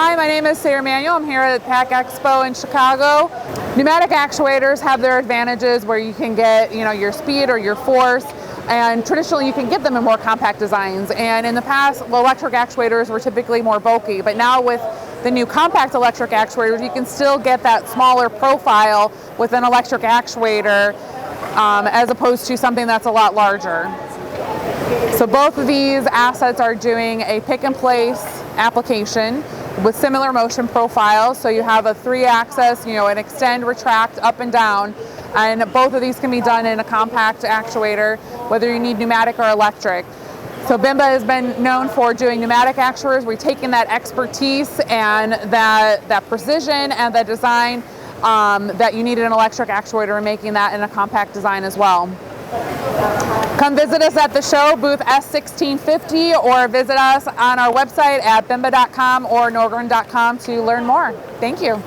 Hi, my name is Sarah Manuel. I'm here at PAC Expo in Chicago. Pneumatic actuators have their advantages where you can get, your speed or your force, and traditionally you can get them in more compact designs. And in the past, electric actuators were typically more bulky, but now with the new compact electric actuators, you can still get that smaller profile with an electric actuator as opposed to something that's a lot larger. So both of these assets are doing a pick and place application with similar motion profiles. So you have a 3-axis, an extend, retract, up and down, and both of these can be done in a compact actuator, whether you need pneumatic or electric. So Bimba has been known for doing pneumatic actuators. We're taking that expertise and that precision and the design that you need in an electric actuator and making that in a compact design as well. Come visit us at the show, booth S1650, or visit us on our website at bimba.com or norgren.com to learn more. Thank you.